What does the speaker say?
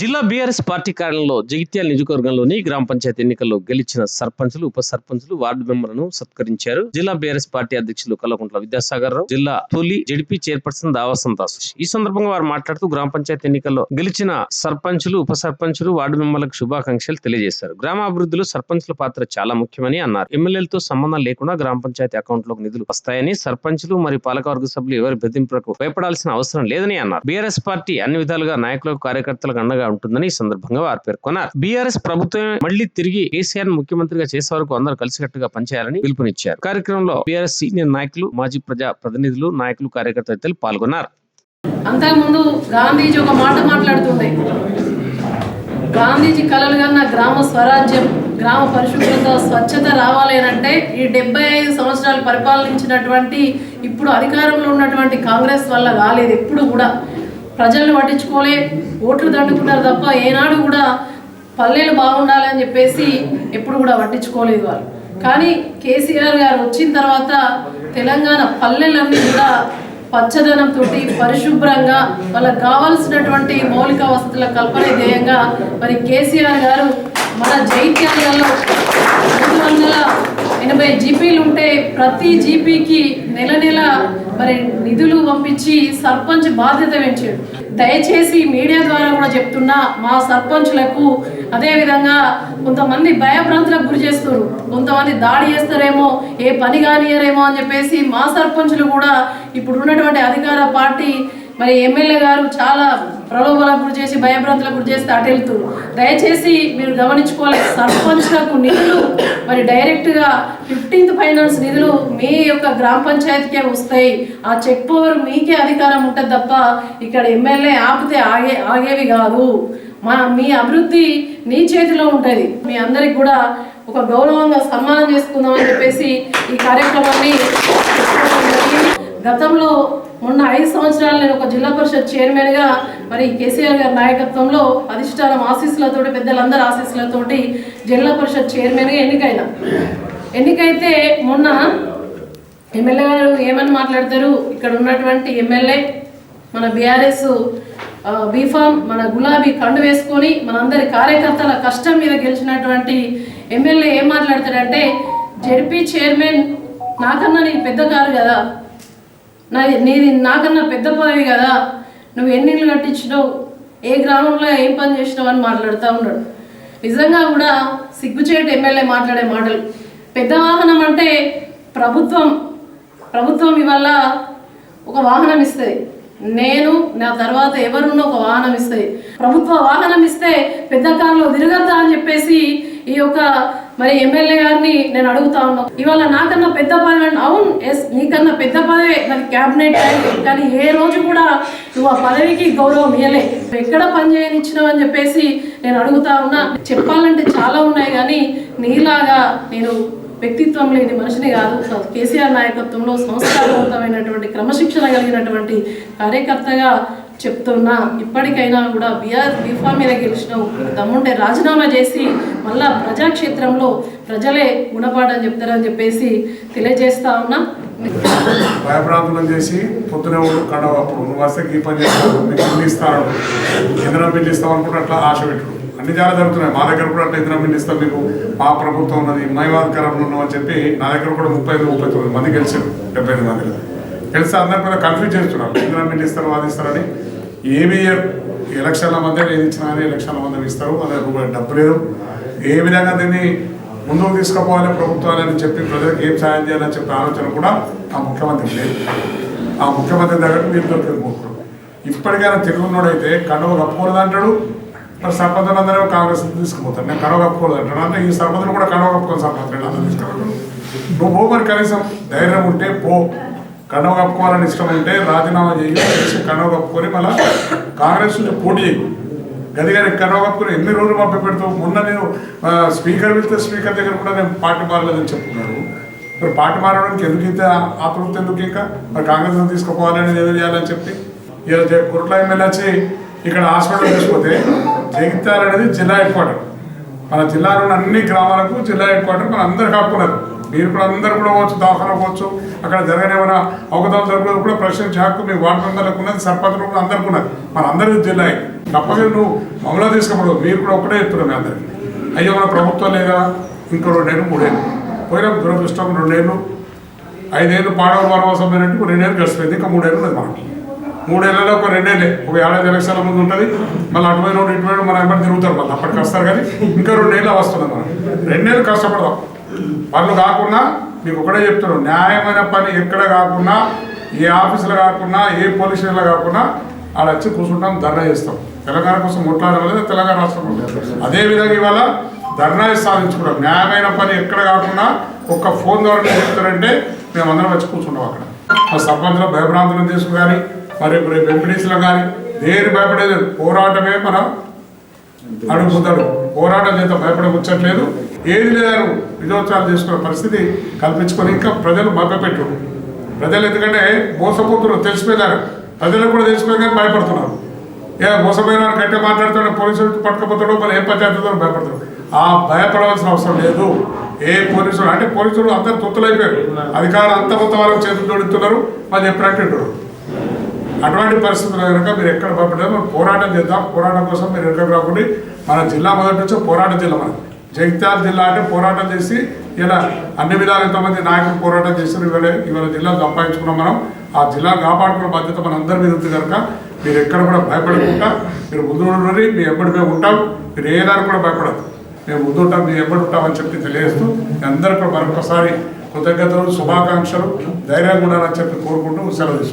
జిల్లా BRS party కార్యాలయంలో జగిత్యాల నియోజకవర్గంలోని గ్రామ పంచాయతీ ఎన్నికల్లో గెలిచిన సర్పంచులు, ఉప సర్పంచులు, వార్డు మెంబర్లను సత్కరించారు. జిల్లా బీఆర్ఎస్ పార్టీ అధ్యక్షులు కల్వకుంట్ల విద్యాసాగర్ రావు, జిల్లా తొలి జడ్పీ చైర్పర్సన్ దావా సంతాస్. ఈ సందర్భంగా వారు మాట్లాడుతూ గ్రామ పంచాయతీ ఎన్నికల్లో గెలిచిన సర్పంచులు, ఉప సర్పంచులు, వార్డు మెంబర్లకు శుభాకాంక్షలు తెలియజేశారు. గ్రామ అభివృద్ధిలో సర్పంచుల పాత్ర చాలా ముఖ్యమని అన్నారు. ఎమ్మెల్యేలతో సంబంధం లేకుండా గ్రామ పంచాయతీ అకౌంట్ లోకి నిధులు వస్తాయని, సర్పంచులు మరియు పాలకవర్గ సభ్యులు ఎవరి బెదింపులకు భయపడాల్సిన అవసరం లేదని అన్నారు. బీఆర్ఎస్ పార్టీ అన్ని విధాలుగా నాయకులకు, కార్యకర్తలకు అండగా ఉంటుందని ఈ సందర్భంగా వారు పేర్కొన్నారు. బీఆర్ఎస్ ప్రభుత్వం మళ్లీ తిరిగి కేసీఆర్ ముఖ్యమంత్రిగా చేసే వరకు అందరూ కలిసికట్టుగా పనిచేయాలని పిలుపునిచ్చారు. కార్యక్రమంలో బీఆర్ఎస్ సీనియర్ నాయకులు, మాజీ ప్రజా ప్రతినిధులు, నాయకులు, కార్యకర్తలు పాల్గొన్నారు. అంతకుముందు గాంధీజీ ఒక మాట మాట్లాడుతుండే, గాంధీజీ కలలు కన్నా గ్రామ స్వరాజ్యం, గ్రామ పరిశుభ్రత, స్వచ్ఛత రావాలి అంటే ఈ 75 సంవత్సరాలు పరిపాలించినటువంటి ఇప్పుడు అధికారంలో ఉన్నటువంటి కాంగ్రెస్ వల్ల కాలేదు. ఎప్పుడు కూడా ప్రజలను పట్టించుకోలే, ఓట్లు దండుకున్నారు తప్ప ఏనాడు కూడా పల్లెలు బాగుండాలి అని చెప్పేసి ఎప్పుడు కూడా పట్టించుకోలేదు వాళ్ళు. కానీ కేసీఆర్ గారు వచ్చిన తర్వాత తెలంగాణ పల్లెలన్నీ కూడా పచ్చదనంతో పరిశుభ్రంగా వాళ్ళకు కావాల్సినటువంటి మౌలిక వసతుల కల్పన ధ్యేయంగా మరి కేసీఆర్ గారు మన జైత్యాలలో 380 జీపీలు ఉంటే ప్రతి జీపీకి నెల నెల మరి నిధులు పంపించి సర్పంచ్ బాధ్యత పెంచాడు. దయచేసి మీడియా ద్వారా కూడా చెప్తున్నా, మా సర్పంచ్లకు అదేవిధంగా కొంతమంది భయభ్రాంతులకు గురి చేస్తారు, కొంతమంది దాడి చేస్తారేమో, ఏ పని కానియరేమో అని చెప్పేసి మా సర్పంచ్లు కూడా ఇప్పుడు ఉన్నటువంటి అధికార పార్టీ మరి ఎమ్మెల్యే గారు చాలా ప్రలోభాలకు గురి చేసి, భయభ్రాంతులకు గురి చేస్తే అటు వెళ్తారు. దయచేసి మీరు గమనించుకోవాలి, సర్పంచ్లకు నిధులు మరి డైరెక్ట్గా 15th ఫైనాన్స్ నిధులు మీ యొక్క గ్రామ పంచాయతీకే వస్తాయి. ఆ చెక్ పవర్ మీకే అధికారం ఉంటుంది తప్ప ఇక్కడ ఎమ్మెల్యే ఆపితే ఆగేవి కాదు. మీ అభివృద్ధి నీ చేతిలో ఉంటుంది. మీ అందరికి కూడా ఒక గౌరవంగా సన్మానం చేసుకుందామని చెప్పేసి ఈ కార్యక్రమాన్ని గతంలో మొన్న 5 సంవత్సరాలు నేను ఒక జిల్లా పరిషత్ చైర్మన్గా మరి కేసీఆర్ గారి నాయకత్వంలో అధిష్టానం ఆశీస్సులతోటి, పెద్దలందరి ఆశీస్సులతోటి జిల్లా పరిషత్ చైర్మన్గా ఎన్నికైతే మొన్న ఎమ్మెల్యే గారు ఏమని మాట్లాడతారు, ఇక్కడ ఉన్నటువంటి ఎమ్మెల్యే మన బీఆర్ఎస్ బీఫామ్ మన గులాబీ కండు వేసుకొని మనందరి కార్యకర్తల కష్టం మీద గెలిచినటువంటి ఎమ్మెల్యే ఏం మాట్లాడతాడంటే, జడ్పీ చైర్మన్ నాకన్నా నీకు పెద్ద కారు కదా, నీది నాకన్నా పెద్ద పదవి కదా, నువ్వు ఎన్ని ఇళ్ళు కట్టించినావు, ఏ గ్రామంలో ఏం పని చేసినావు అని మాట్లాడుతూ ఉన్నాడు. నిజంగా కూడా సిగ్గుచేటు ఎమ్మెల్యే మాట్లాడే మాటలు. పెద్ద వాహనం అంటే ప్రభుత్వం ఇవల్ల ఒక వాహనం ఇస్తుంది, నేను నా తర్వాత ఎవరున్నా ఒక వాహనం ఇస్తుంది. ప్రభుత్వ వాహనం ఇస్తే పెద్ద కారులో తిరగద్దా అని చెప్పేసి ఈ యొక్క మరి ఎమ్మెల్యే గారిని నేను అడుగుతా ఉన్నాను. ఇవాళ నాకన్నా పెద్ద పదవి, అవును ఎస్ నీకన్నా పెద్ద పదవి, మరి క్యాబినెట్, కానీ ఏ రోజు కూడా నువ్వు ఆ పదవికి గౌరవం ఇవ్వలే, ఎక్కడ పని చేయనిచ్చినావు అని చెప్పేసి నేను అడుగుతా ఉన్నా. చెప్పాలంటే చాలా ఉన్నాయి, కానీ నీలాగా నేను వ్యక్తిత్వం లేని మనిషిని కాదు. కేసీఆర్ నాయకత్వంలో సంస్కారవంతమైనటువంటి, క్రమశిక్షణ కలిగినటువంటి కార్యకర్తగా చెప్తున్నా. ఇప్పటికైనా కూడా బీఫామ్ మీద గెలిచినావు, దమ్ముంటే రాజీనామా చేసి మళ్ళా ప్రజాక్షేత్రంలో ప్రజలే గుణపాఠం చెప్తారని చెప్పేసి తెలియజేస్తా ఉన్నా. భయభ్రాంతులను చేసి పొద్దునే కడవ అప్పుడు నువ్వు వస్తే ఈ పని చేస్తావు, మీకు బిల్లు ఇస్తాను, ఇంధనం బిల్లు ఇస్తావు అనుకుంటే అట్లా ఆశ పెట్టుడు అన్ని చాలా జరుగుతున్నాయి. మా దగ్గర కూడా అట్లా ఇంధనం బిల్లు ఇస్తాం మీకు, మా ప్రభుత్వం ఉన్నది, మైవాధికారంలో ఉన్నాం అని చెప్పి నా దగ్గర కూడా 35-39 మంది గెలిచారు, 75 మంది గెలిస్తే అందరి కూడా కన్ఫ్యూజ్ చేస్తున్నారు. ఇంధనం బిల్లు ఇస్తారు, వాదిస్తారని. ఏమి ఎలక్షన్ల మధ్య ఏది ఇచ్చినా కానీ ఎలక్షన్ల మధ్య ఇస్తారు, అదే రూపాయి డబ్బు లేదు. ఏ విధంగా దీన్ని ముందుకు తీసుకుపోవాలి ప్రభుత్వాలని చెప్పి ప్రజలకు ఏం సాయం చేయాలని చెప్పే ఆలోచన కూడా ఆ ముఖ్యమంత్రికి లేదు. ఆ ముఖ్యమంత్రి దగ్గర మీరు దొరికేది పోకూడదు. ఇప్పటికైనా తెలుగున్నోడైతే కండువ కప్పుకూడదు అంటాడు, మరి సర్పంచులందరూ కాంగ్రెస్ తీసుకుపోతాడు. నేను కండువ కప్పుకూడదు అంటాడు. అంటే ఈ సర్పంచులు కూడా కండువ కప్పుకొని సర్పంచ్ అందరూ తీసుకురాడు. నువ్వు మరి కనీసం ధైర్యం ఉంటే పో, కండువ కప్పుకోవాలని ఇష్టం ఉంటే రాజీనామా చేసి కండువ కప్పుకొని మళ్ళీ కాంగ్రెస్ నుంచి పోటీ చేయి. గదిగారి కండువ కప్పుకొని ఎన్ని రోజులు పంపి పెడతావు. మొన్న నేను స్పీకర్ వెళ్తే స్పీకర్ దగ్గర కూడా నేను పార్టీ మారలేదని చెప్పుకున్నాడు. మరి పార్టీ మారడానికి ఎందుకు అయితే ఆతృప్తి ఎందుకు, ఇంకా మరి కాంగ్రెస్ తీసుకుపోవాలని ఏదో చేయాలని చెప్పి ఇలా కుర్ల ఎమ్మెల్యే వచ్చి ఇక్కడ హాస్పిటల్ తీసుకుపోతే జగిత్యాల అనేది జిల్లా హెడ్ క్వార్టర్. మన జిల్లాలో అన్ని గ్రామాలకు జిల్లా హెడ్ క్వార్టర్ మన అందరికి హక్కున్నారు. మీరు కూడా అందరూ కూడా పోవచ్చు, దవాఖాన పోవచ్చు, అక్కడ జరగనేమైనా అవకతవకలు జరగదు కూడా ప్రశ్నించే హక్కు మీ వార్డు మెంబర్లకు ఉన్నది, సర్పంచులకు కూడా అందరికీ ఉన్నది. మన అందరికీ జిల్లా తప్పగా నువ్వు మమ్మల్ని తీసుకోకూడదు. మీరు కూడా ఒక్కడే చెప్తున్నాం మీ అందరికీ. అయ్యో మన ప్రభుత్వం లేదా ఇంకో 2 ఏళ్ళు 3 ఏళ్ళు పోయినా దురదృష్టం 2 ఏళ్ళు 5 ఏళ్ళు పాడవ వనవాసం పోయినట్టు 2 ఏళ్ళు గడిచిపోయింది. ఇంకా 3 ఏళ్ళు ఉంది మనకి. 3 ఏళ్ళలో ఒక 2 ఏళ్ళే ఒక ఏడాది ఎలక్షన్ల ముందు ఉంటుంది. మళ్ళీ అటువైన ఇటువైన మన ఎంబడి తిరుగుతారు. మళ్ళీ అప్పటికి వస్తారు కానీ ఇంకా 2 ఏళ్ళు వస్తుంది. మనం 2 ఏళ్ళు కష్టపడదాం. పనులు కాకుండా మీకు ఒకటే చెప్తున్నాం, న్యాయమైన పని ఎక్కడ కాకుండా, ఏ ఆఫీసులో కాకుండా, ఏ పోలీస్ స్టేషన్లో కాకుండా అలా వచ్చి కూర్చుంటాం, ధర్నా చేస్తాం. తెలంగాణ కోసం కొట్లాడలేదు తెలంగాణ రాష్ట్రం. అదేవిధంగా ఇవాళ ధర్నా సాధించుకున్నాం. న్యాయమైన పని ఎక్కడ కాకుండా ఒక్క ఫోన్ ద్వారా చెప్తారంటే మేమందరం వచ్చి కూర్చుంటాం అక్కడ. మా సర్పంచ్లో భయభ్రాంతులను తీసుకు కానీ మరి ఎంపీడీసీలో కానీ దేని భయపడేది పోరాటమే మన అడుగుతాడు. పోరాటం చేత భయపడ ముచ్చట్లేదు. ఏది లేదని విజయోత్సవాలు చేసుకునే పరిస్థితి కల్పించుకొని ఇంకా ప్రజలు మభ్యపెట్టు. ప్రజలు ఎందుకంటే మోసపోతున్నారు తెలిసిపోయినారు. ప్రజలకు కూడా తెలిసిపోయి కానీ భయపడుతున్నారు. మోసపోయిన గట్టిగా మాట్లాడుతాడు, పోలీసులు పట్టుకపోతాడు, మరి ఏ పంచాయతీతో భయపడతాడు. ఆ భయపడవలసిన అవసరం లేదు. ఏ పోలీసులు అంటే పోలీసులు అందరు తొత్తులైపోయారు. అధికారులు అంత మొత్తం వాళ్ళకి చేతులు జోడిస్తున్నారు, మరి చెప్పినట్టు. అటువంటి పరిస్థితులు కనుక మీరు ఎక్కడ భయపడలేదు. మనం పోరాటం చేద్దాం. పోరాటం కోసం మీరు ఎక్కడ రాకుండా మన జిల్లా మొదటి నుంచి పోరాట జిల్లా. మన జగిత్యాల జిల్లా అంటే పోరాటం చేసి ఇలా అన్ని విధాలు ఎంతోమంది నాయకులు పోరాటం చేస్తారు. ఇవాళ జిల్లాను సంపాదించుకున్నాం. మనం ఆ జిల్లాను కాపాడుకునే బాధ్యత మన అందరి మీద ఉంది కనుక మీరు ఎక్కడ కూడా భయపడకుండా మీరు ముందు ఉండండి. మీ ఎప్పటి మేము ఉంటాం. మీరు ఏ దానికి కూడా భయపడదు. మేము ముందు ఉంటాం, మీరు ఎప్పుడు ఉంటామని చెప్పి తెలియజేస్తూ అందరికీ కూడా మరొకసారి కృతజ్ఞతలు, శుభాకాంక్షలు, ధైర్యంగా ఉండాలని చెప్పి కోరుకుంటూ సెలవు తీసుకుంటాం.